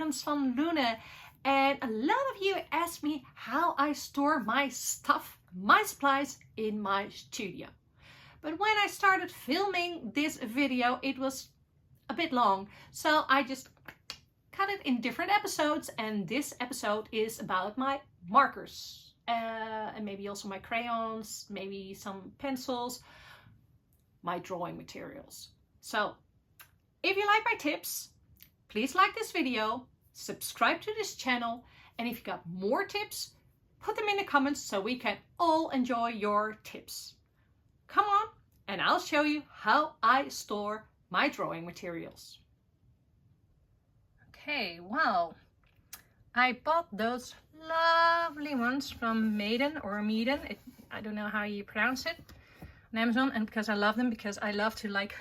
Hans van Loenen, and a lot of you asked me how I store my stuff, my supplies in my studio. But when I started filming this video, it was a bit long, so I just cut it in different episodes, and this episode is about my markers and maybe also my crayons, maybe some pencils, my drawing materials. So if you like my tips, please like this video, subscribe to this channel, and if you got more tips, put them in the comments so we can all enjoy your tips. Come on, and I'll show you how I store my drawing materials. Okay, well, I bought those lovely ones from Maiden or Meeden. I don't know how you pronounce it, on Amazon, and because I love them, because I love to like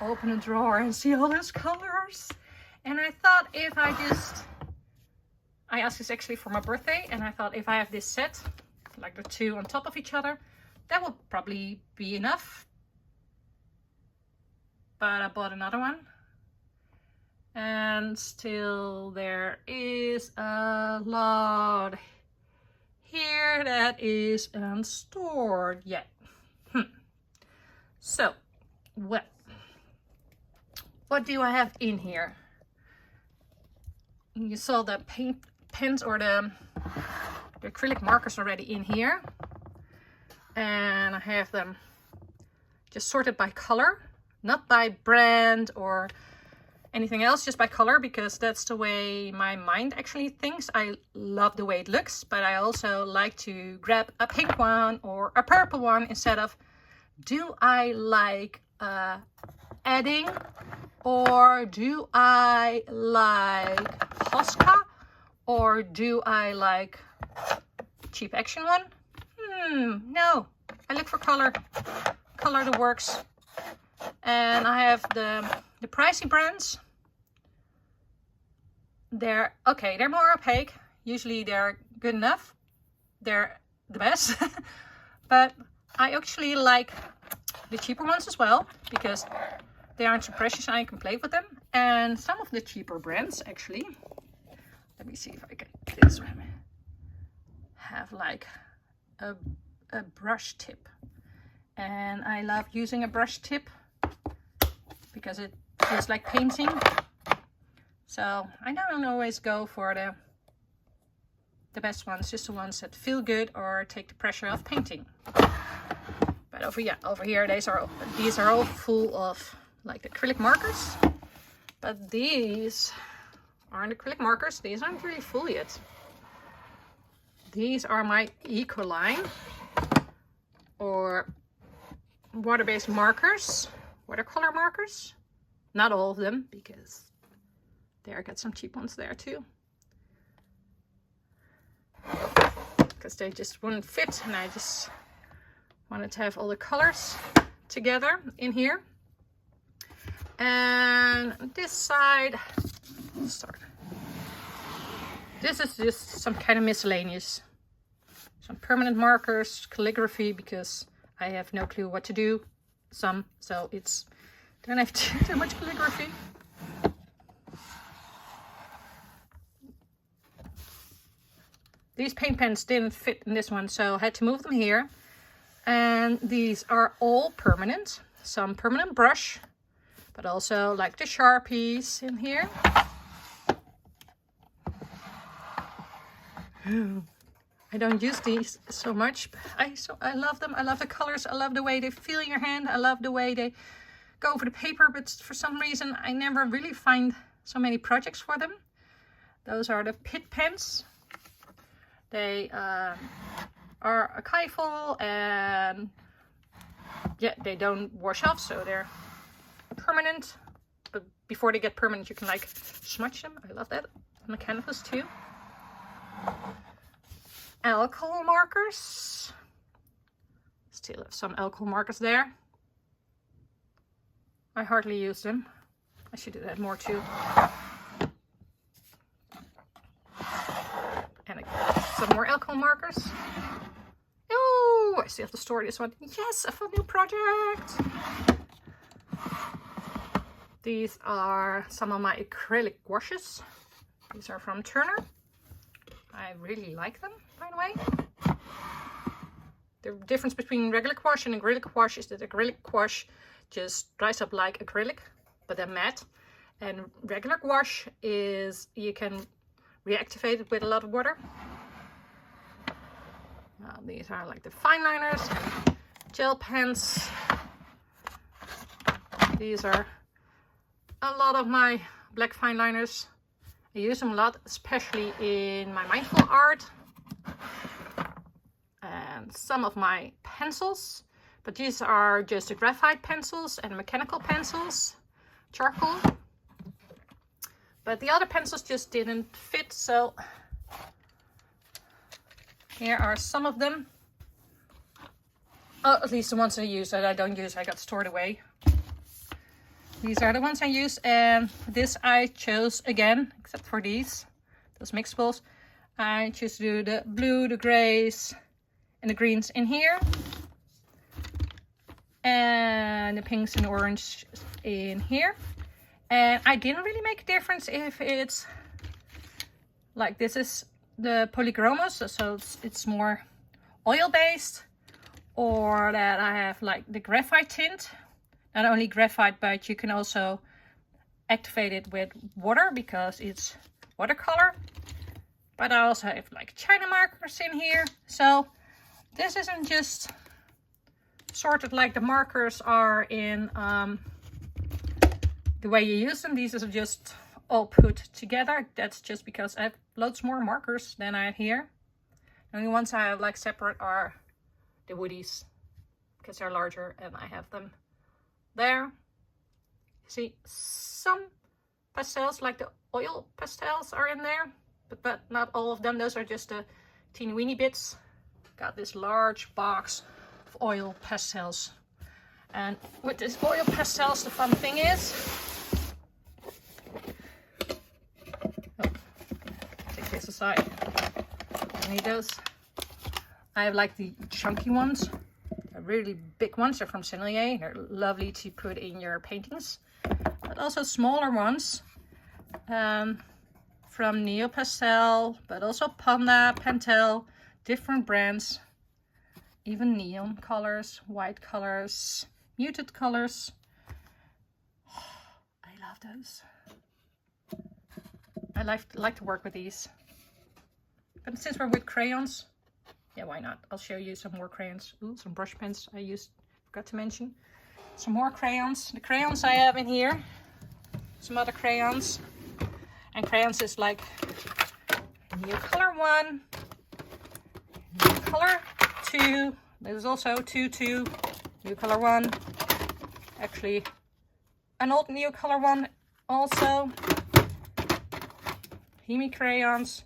open a drawer and see all those colors. And I thought if I asked this actually for my birthday, and I thought if I have this set, like the two on top of each other, that will probably be enough. But I bought another one, and still there is a lot here that is unstored yet. So, well, what do I have in here? You saw the paint pens or the acrylic markers already in here, and I have them just sorted by color, not by brand or anything else, just by color, because that's the way my mind actually thinks. I love the way it looks, but I also like to grab a pink one or a purple one instead of, do I like adding, or do I like Posca, or do I like cheap action one? No, I look for color that works. And I have the pricey brands. They're okay, they're more opaque. Usually they're good enough. They're the best. But I actually like the cheaper ones as well, because they aren't so precious and I can play with them. And some of the cheaper brands actually, let me see if I can get this one, have like a brush tip. And I love using a brush tip because it feels like painting. So I don't always go for the best ones, just the ones that feel good or take the pressure off painting. But over here these are all full of like acrylic markers. But these aren't acrylic markers. These aren't really full yet. These are my Ecoline or water-based markers, watercolor markers. Not all of them, because there I got some cheap ones there too, because they just wouldn't fit, and I just wanted to have all the colors together in here. And this side, let's start. This is just some kind of miscellaneous, some permanent markers, calligraphy, because I have no clue what to do. So it's, don't have too much calligraphy. These paint pens didn't fit in this one, so I had to move them here. And these are all permanent. Some permanent brush, but also like the Sharpies in here. I don't use these so much, but I love them. I love the colors. I love the way they feel in your hand. I love the way they go over the paper, but for some reason I never really find so many projects for them. Those are the Pit pens. They are archival, and yeah, they don't wash off, so they're permanent. But before they get permanent, you can like smudge them. I love that on the canvas too. Alcohol markers. Still have some alcohol markers there. I hardly use them. I should do that more too. And some more alcohol markers. Oh, I still have to store this one. Yes, a fun new project. These are some of my acrylic washes. These are from Turner. I really like them, by the way. The difference between regular wash and acrylic wash is that acrylic wash just dries up like acrylic, but they're matte. And regular wash is, you can reactivate it with a lot of water. These are like the fine liners, gel pens. These are a lot of my black fine liners. I use them a lot, especially in my mindful art. And some of my pencils, but these are just the graphite pencils and mechanical pencils, charcoal. But the other pencils just didn't fit, so here are some of them. Oh, at least the ones I use. That I don't use, I got stored away. These are the ones I use, and this I chose again, except for these, those mixables. I choose to do the blue, the grays, and the greens in here. And the pinks and orange in here. And I didn't really make a difference if it's like this is the polychromos, so it's more oil-based, or that I have like the graphite tint. Not only graphite, but you can also activate it with water because it's watercolor. But I also have like China markers in here. So this isn't just sorted like the markers are in the way you use them. These are just all put together. That's just because I have loads more markers than I have here. The only ones I have like separate are the woodies because they're larger and I have them there. See, some pastels like the oil pastels are in there, but not all of them. Those are just the teeny weeny bits. Got this large box of oil pastels, and with this oil pastels the fun thing is, take this aside, I need those. I have like the chunky ones. Really big ones are from Sennelier. They're lovely to put in your paintings, but also smaller ones from Neo Pastel, but also Panda, Pentel, different brands, even neon colors, white colors, muted colors. I love those. I like to work with these, but since we're with crayons, yeah, why not? I'll show you some more crayons. Ooh, some brush pens I used, forgot to mention. Some more crayons. The crayons I have in here. Some other crayons. And crayons is like new color 1, new color 2. There's also 2, new color 1. Actually, an old new color 1 also. Hemi crayons.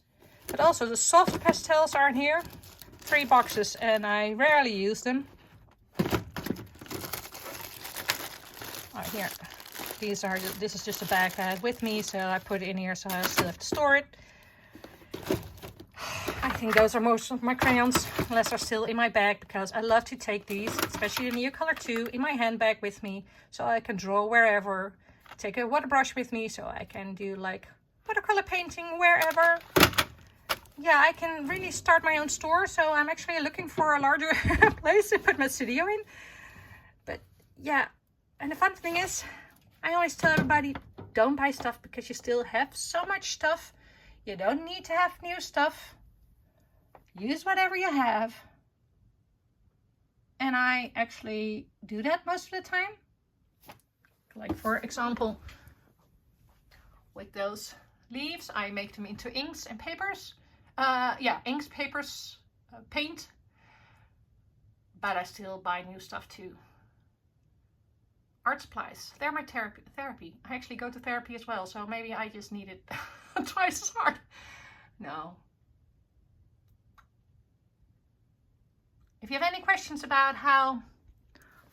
But also the soft pastels are in here. 3 boxes, and I rarely use them. Oh, here. This is just a bag I had with me, so I put it in here so I still have to store it. I think those are most of my crayons, unless they're still in my bag, because I love to take these, especially the new color 2, in my handbag with me, so I can draw wherever. Take a water brush with me, so I can do like watercolor painting wherever. Yeah, I can really start my own store, so I'm actually looking for a larger place to put my studio in. But yeah, and the fun thing is, I always tell everybody, don't buy stuff because you still have so much stuff. You don't need to have new stuff. Use whatever you have. And I actually do that most of the time. Like for example, with those leaves, I make them into inks and papers. Yeah, inks, papers, paint, but I still buy new stuff too. Art supplies, they're my therapy. I actually go to therapy as well, so maybe I just need it twice as hard. No. If you have any questions about how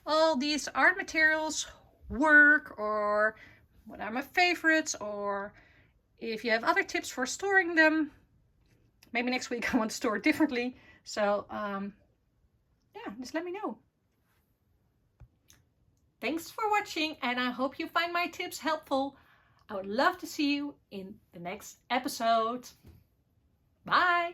all these art materials work, or what are my favorites, or if you have other tips for storing them, maybe next week I want to store it differently. So yeah, just let me know. Thanks for watching, and I hope you find my tips helpful. I would love to see you in the next episode. Bye!